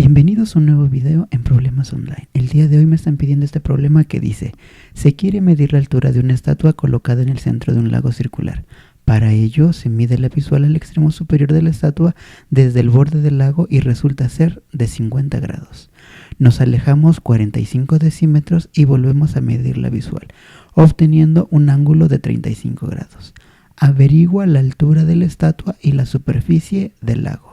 Bienvenidos a un nuevo video en Problemas Online. El día de hoy me están pidiendo este problema que dice: se quiere medir la altura de una estatua colocada en el centro de un lago circular. Para ello se mide la visual al extremo superior de la estatua desde el borde del lago y resulta ser de 50 grados. Nos alejamos 45 decímetros y volvemos a medir la visual, obteniendo un ángulo de 35 grados. Averigua la altura de la estatua y la superficie del lago.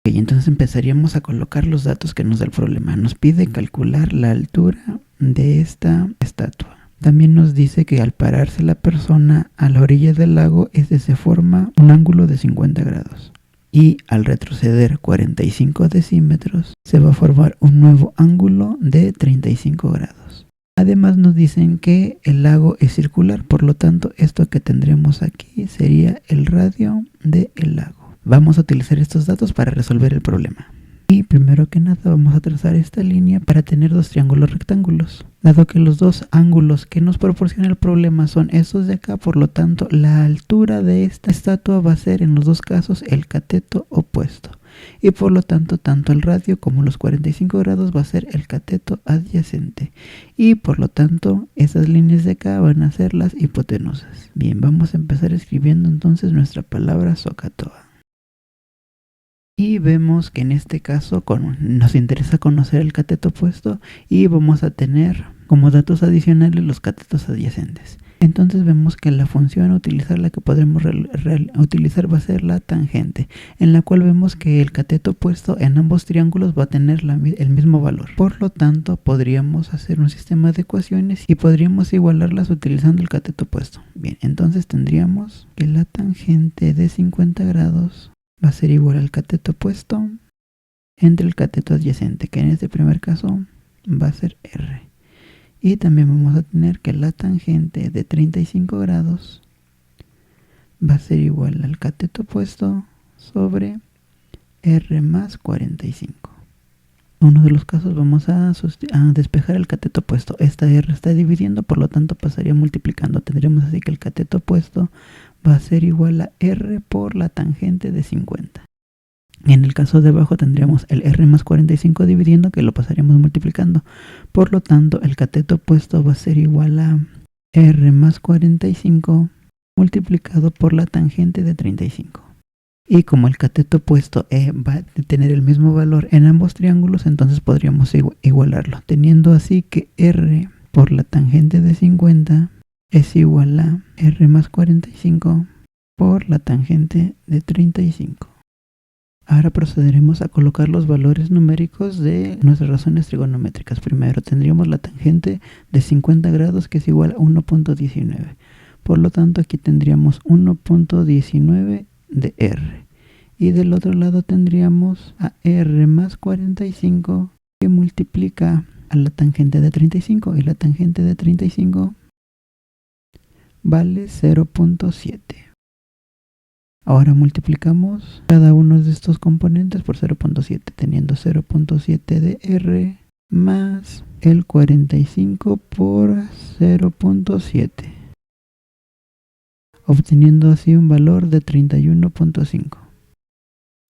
Y entonces empezaríamos a colocar los datos que nos da el problema. Nos pide calcular la altura de esta estatua. También nos dice que al pararse la persona a la orilla del lago, se forma un ángulo de 50 grados. Y al retroceder 45 decímetros, se va a formar un nuevo ángulo de 35 grados. Además nos dicen que el lago es circular, por lo tanto esto que tendremos aquí sería el radio del lago. Vamos a utilizar estos datos para resolver el problema. Y primero que nada vamos a trazar esta línea para tener dos triángulos rectángulos. Dado que los dos ángulos que nos proporciona el problema son estos de acá, por lo tanto la altura de esta estatua va a ser en los dos casos el cateto opuesto. Y por lo tanto el radio como los 45 grados va a ser el cateto adyacente. Y por lo tanto esas líneas de acá van a ser las hipotenusas. Bien, vamos a empezar escribiendo entonces nuestra palabra SOHCAHTOA. Y vemos que en este caso nos interesa conocer el cateto opuesto y vamos a tener como datos adicionales los catetos adyacentes. Entonces vemos que la función a utilizar, la que podremos utilizar, va a ser la tangente, en la cual vemos que el cateto opuesto en ambos triángulos va a tener el mismo valor. Por lo tanto podríamos hacer un sistema de ecuaciones y podríamos igualarlas utilizando el cateto opuesto. Bien, entonces tendríamos que la tangente de 50 grados va a ser igual al cateto opuesto entre el cateto adyacente, que en este primer caso va a ser R. Y también vamos a tener que la tangente de 35 grados va a ser igual al cateto opuesto sobre R más 45. En uno de los casos vamos a despejar el cateto opuesto. Esta R está dividiendo, por lo tanto pasaría multiplicando. Tendríamos así que el cateto opuesto va a ser igual a R por la tangente de 50. En el caso de abajo tendríamos el R más 45 dividiendo, que lo pasaríamos multiplicando. Por lo tanto, el cateto opuesto va a ser igual a R más 45 multiplicado por la tangente de 35. Y como el cateto opuesto va a tener el mismo valor en ambos triángulos, entonces podríamos igualarlo, teniendo así que R por la tangente de 50 es igual a R más 45 por la tangente de 35. Ahora procederemos a colocar los valores numéricos de nuestras razones trigonométricas. Primero tendríamos la tangente de 50 grados, que es igual a 1.19. Por lo tanto aquí tendríamos 1.19 de R. Y del otro lado tendríamos a R más 45 que multiplica a la tangente de 35. Y la tangente de 35 vale 0.7. Ahora multiplicamos cada uno de estos componentes por 0.7, teniendo 0.7 de R más el 45 por 0.7, obteniendo así un valor de 31.5.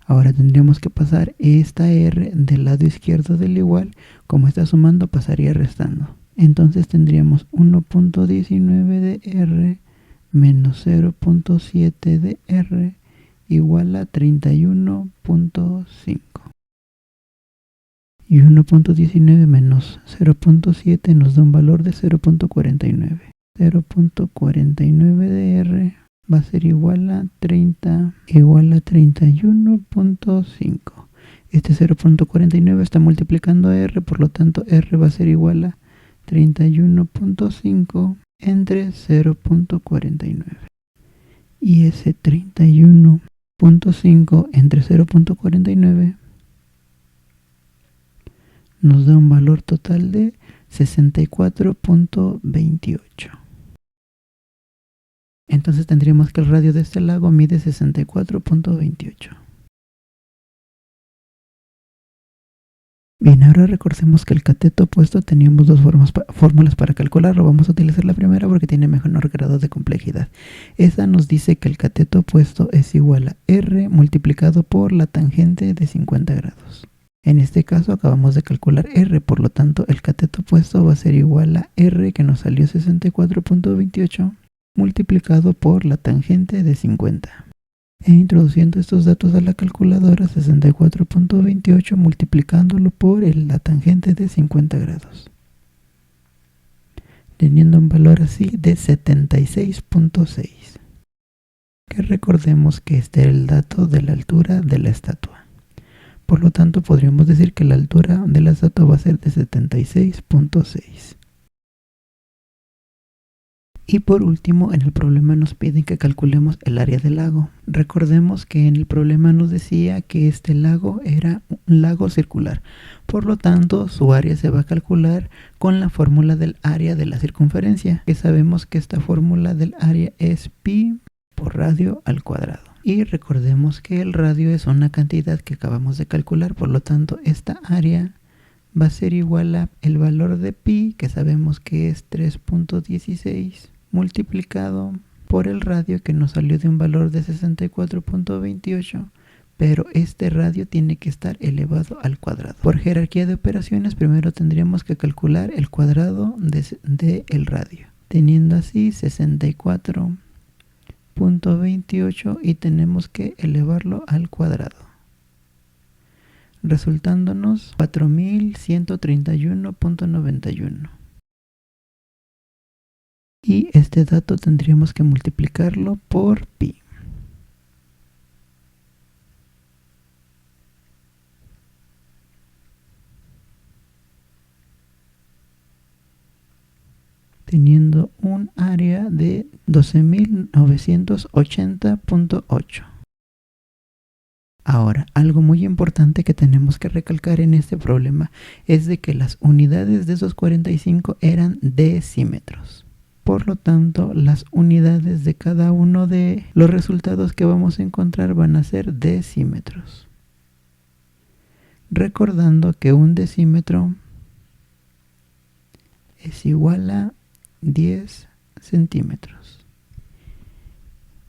Ahora tendríamos que pasar esta R del lado izquierdo del igual, como está sumando pasaría restando. Entonces tendríamos 1.19 de R menos 0.7 de R igual a 31.5. Y 1.19 menos 0.7 nos da un valor de 0.49. 0.49 de R va a ser igual a 31.5. Este 0.49 está multiplicando a R, por lo tanto R va a ser igual a 31.5 entre 0.49. Y ese 31.5 entre 0.49 nos da un valor total de 64.28. Entonces tendríamos que el radio de este lago mide 64.28. Bien, ahora recordemos que el cateto opuesto teníamos dos fórmulas para calcularlo. Vamos a utilizar la primera porque tiene menor grado de complejidad. Esa nos dice que el cateto opuesto es igual a R multiplicado por la tangente de 50 grados. En este caso acabamos de calcular R, por lo tanto el cateto opuesto va a ser igual a R, que nos salió 64.28, multiplicado por la tangente de 50. E introduciendo estos datos a la calculadora, 64.28 multiplicándolo por la tangente de 50 grados, teniendo un valor así de 76.6. Que recordemos que este era el dato de la altura de la estatua. Por lo tanto, podríamos decir que la altura de la estatua va a ser de 76.6. Y por último, en el problema nos piden que calculemos el área del lago. Recordemos que en el problema nos decía que este lago era un lago circular. Por lo tanto, su área se va a calcular con la fórmula del área de la circunferencia, que sabemos que esta fórmula del área es pi por radio al cuadrado. Y recordemos que el radio es una cantidad que acabamos de calcular, por lo tanto esta área va a ser igual a el valor de pi, que sabemos que es 3.16, multiplicado por el radio, que nos salió de un valor de 64.28, pero este radio tiene que estar elevado al cuadrado. Por jerarquía de operaciones, primero tendríamos que calcular el cuadrado de el radio, teniendo así 64.28 y tenemos que elevarlo al cuadrado, resultándonos 4131.91. Y este dato tendríamos que multiplicarlo por pi. Teniendo un área de 12.980.8. Ahora, algo muy importante que tenemos que recalcar en este problema es de que las unidades de esos 45 eran decímetros. Por lo tanto, las unidades de cada uno de los resultados que vamos a encontrar van a ser decímetros. Recordando que un decímetro es igual a 10 centímetros.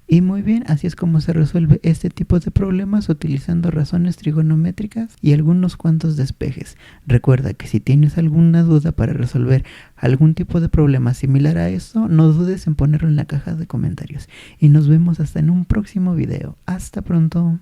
Y muy bien, así es como se resuelve este tipo de problemas utilizando razones trigonométricas y algunos cuantos despejes. Recuerda que si tienes alguna duda para resolver algún tipo de problema similar a esto, no dudes en ponerlo en la caja de comentarios. Y nos vemos hasta en un próximo video. Hasta pronto.